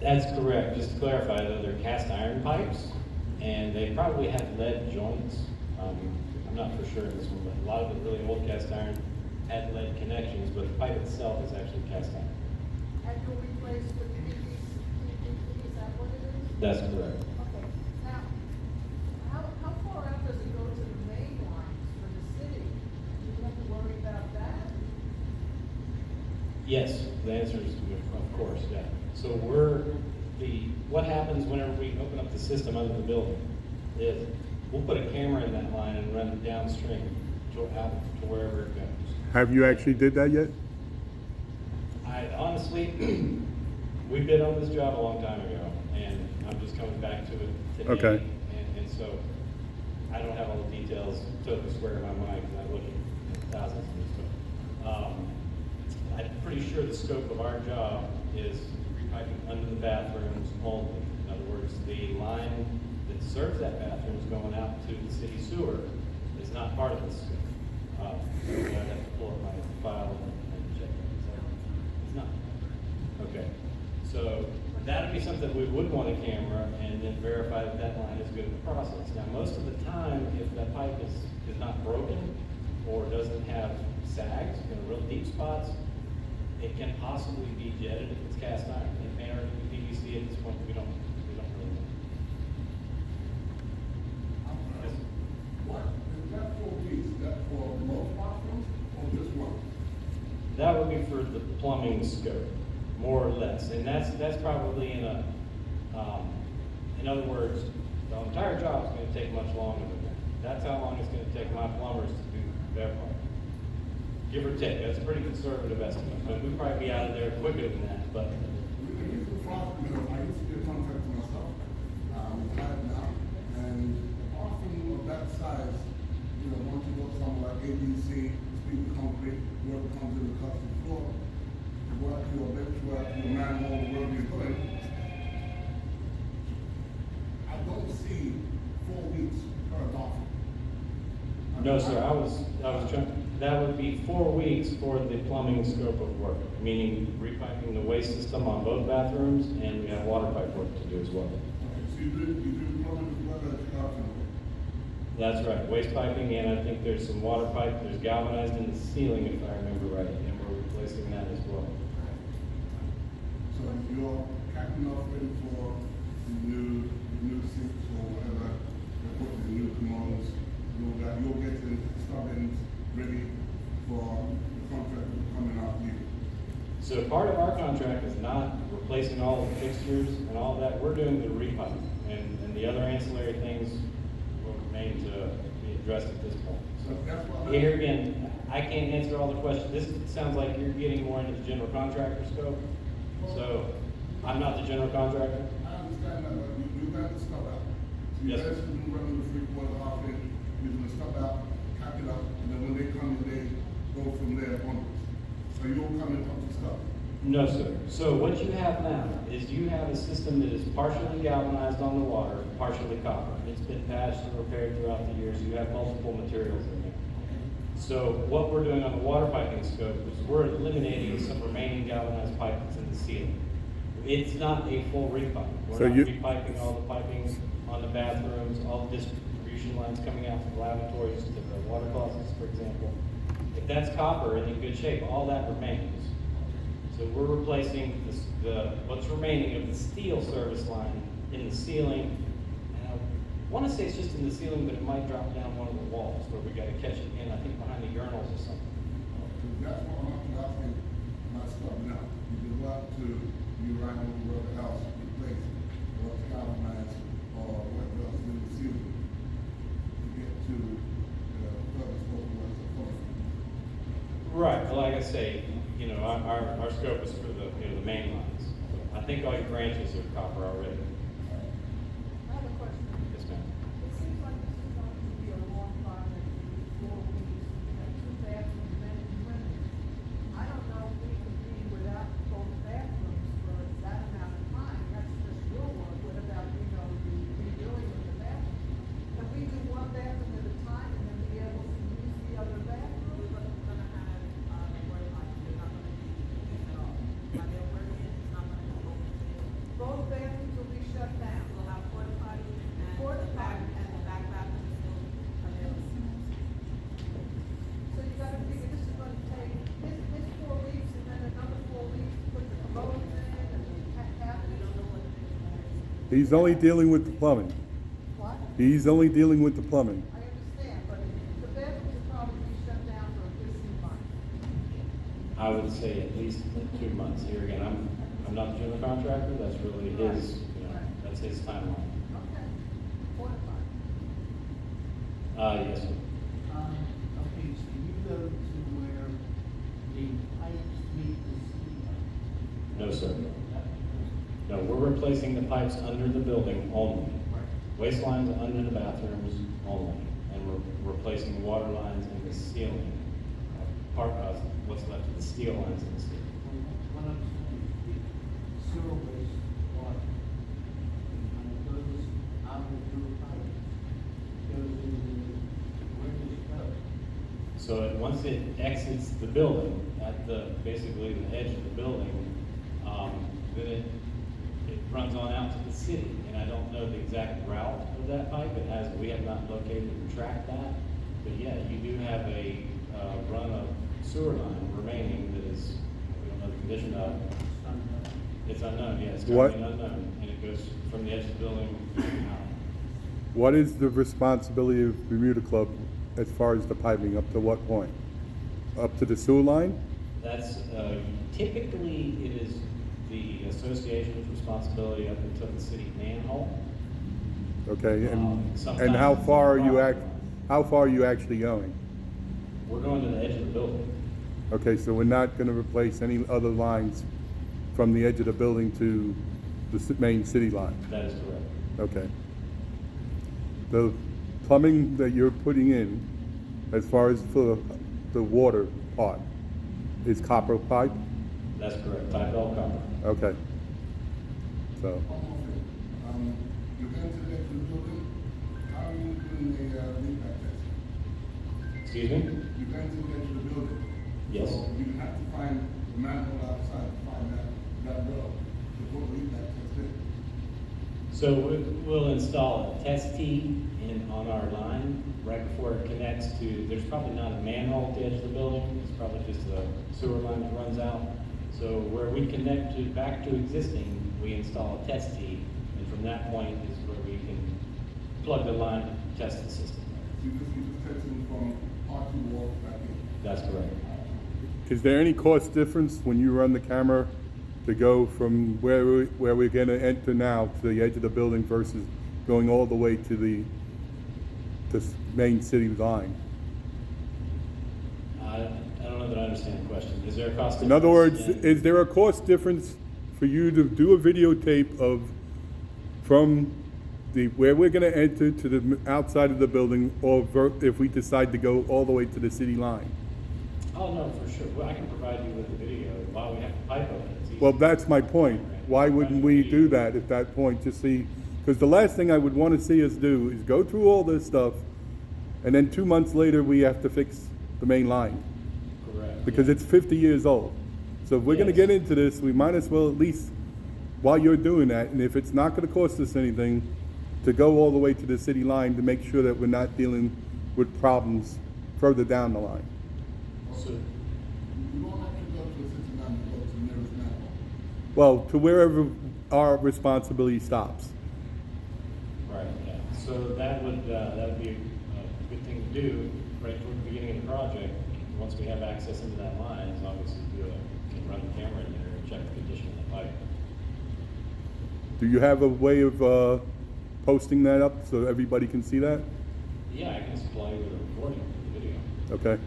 That's correct. Just to clarify, though, they're cast iron pipes, and they probably have lead joints. I'm not for sure in this one, but a lot of the really old cast iron had lead connections, but the pipe itself is actually cast iron. And you'll replace the PVC, is that what it is? That's correct. Okay, now, how far out does it go to the main lines for the city? Do you have to worry about that? Yes, the answer is of course, yeah. So what happens whenever we open up the system under the building is we'll put a camera in that line and run it downstream out to wherever it goes. Have you actually did that yet? I honestly, we bid on this job a long time ago, and I'm just coming back to it today. Okay. And so I don't have all the details totally square in my mind because I look at thousands of these, but I'm pretty sure the scope of our job is repiping under the bathrooms only. In other words, the line that serves that bathroom is going out to the city sewer is not part of this scope. So I'd have to pull up my file and check that. It's not. Okay. So that'd be something we would want a camera and then verify that that line is good in the process. Now, most of the time, if that pipe is not broken or doesn't have sags, real deep spots, it can possibly be jetted if it's cast iron. It may already be PVC at this point. We don't really know. What, is that 4 weeks, is that for both bathrooms or just one? That would be for the plumbing scope, more or less. And that's probably in other words, the entire job is going to take much longer than that. That's how long it's going to take my plumbers to do their part. Give or take. That's a pretty conservative estimate, but we'd probably be out of there quicker than that. But We can use the front, I used to be a contractor myself, I'm retired now, and the bathroom of that size, once you go somewhere like ABC, speaking concrete, whoever comes in the custom floor, work your bench work, your manhole, wherever you're putting, I don't see 4 weeks per bathroom. no, sir, I was trying. That would be 4 weeks for the plumbing scope of work, meaning repiping the waste system on both bathrooms, and we have water pipe work to do as well. Okay, so you do plumbing as well as carpentry? That's right, waste piping, and I think there's some water pipe, there's galvanized in the ceiling, if I remember right, and we're replacing that as well. So you're capping off ready for the new sinks or whatever, you're putting the new commands, you'll get the stubbins ready for the contractor coming out here. So part of our contract is not replacing all the fixtures and all that, we're doing the repipe, and the other ancillary things will remain to be addressed at this point. So that's what I'm. Here again, I can't answer all the questions. This sounds like you're getting more into the general contractor scope. So I'm not the general contractor. I understand that, but you got the stub out. So you Yes, guys sir. can run the 3/4 half inch, you're gonna stub out, cap it up, and then when they come in, they go from there onwards. So you'll come and up to stuff. No, sir. So what you have now is you have a system that is partially galvanized on the water, partially copper. It's been patched and repaired throughout the years. You have multiple materials in there. So what we're doing on the water piping scope is we're eliminating some remaining galvanized pipe that's in the ceiling. It's not a full repipe. We're So not you- repiping all the piping on the bathrooms, all the distribution lines coming out from the lavatories to the water closets, for example. If that's copper and in good shape, all that remains. So we're replacing what's remaining of the steel service line in the ceiling. And I want to say it's just in the ceiling, but it might drop down one of the walls where we got to catch it in, I think behind the urinals or something. That's what I'm asking my stuff now. You go out to, you right on the rubber house, replace what's galvanized or what else in the ceiling to get to the purpose of what's supposed to. Right, but like I say, our scope is for the main lines. I think all your branches are copper already. I have a question. Yes, ma'am. It seems like this is going to be a long project, 4 weeks, you have 2 bathrooms, men and women. I don't know if we can be without both bathrooms for that amount of time, that's just your work, what about, the redoing of the bathroom? Can we do one bathroom at a time and then be able to use the other bathroom? We're gonna have, water pipes, they're not gonna be used at all. While they're working, it's not gonna be open to. Both He's only dealing with the plumbing. What? He's only dealing with the plumbing. I understand, but the bedrooms will probably be shut down for a good 2 months. I would say at least 2 months. Here again, I'm not the general contractor, that's really his, that's his timeline. Okay, fortified. Yes, sir. Okay, so you go to where the pipes meet the ceiling. No, sir. No, we're replacing the pipes under the building only. Waste lines under the bathrooms only, and we're replacing water lines in the ceiling. Part of what's left of the steel lines in the ceiling. What I'm saying, the sewer waste water, when it goes out through the pipe, goes into, where does it go? So once it exits the building, at basically the edge of the building, then it runs on out to the city. And I don't know the exact route of that pipe. We have not located and tracked that. But yeah, you do have a run of sewer line remaining that is, we don't know the condition of. It's unknown, yes, it's What- currently unknown. And it goes from the edge of the building out. What is the responsibility of Bermuda Club as far as the piping? Up to what point? Up to the sewer line? That's, typically, it is the association's responsibility up until the city manhole. Okay, and Sometimes how it's far are you property how far are you actually going? We're going to the edge of the building. Okay, so we're not gonna replace any other lines from the edge of the building to the main city line? That is correct. Okay. The plumbing that you're putting in, as far as for the water part, is copper pipe? That's correct. Type L copper. Okay. So, One more thing. You enter the building, how are you doing the leak test? Excuse me? You enter the building. Yes. So you have to find the manhole outside to find that well to put the leak test in. So we'll install a test tee on our line right before it connects to, there's probably not a manhole at the edge of the building. It's probably just a sewer line that runs out. So where we connect to, back to existing, we install a test tee. And from that point is where we can plug the line, and test the system. You just testing from part two wall back in. That's correct. is there any cost difference when you run the camera to go from where we're gonna enter now to the edge of the building versus going all the way to the main city line? I don't know that I understand the question. Is there a cost difference? In other words, in- is there a cost difference for you to do a videotape of from where we're gonna enter to the outside of the building, or if we decide to go all the way to the city line? Oh, no, for sure. Well, I can provide you with a video while we have the pipe open. It's easy. Well, that's my point. Why wouldn't we do that at that point, just see, because the last thing I would want to see us do is go through all this stuff, and then 2 months later, we have to fix the main line, Correct. because it's 50 years old. So if we're gonna Yes. get into this, we might as well at least, while you're doing that, and if it's not gonna cost us anything, to go all the way to the city line to make sure that we're not dealing with problems further down the line. So, You don't have to go to the city line, you go to the nearest manhole. Well, to wherever our responsibility stops. right, yeah. So that would be a good thing to do right toward the beginning of the project. Once we have access into that line, is obviously can run the camera in there and check the condition of the pipe. Do you have a way of posting that up so everybody can see that? Yeah, I can supply you with a recording of the video. Okay.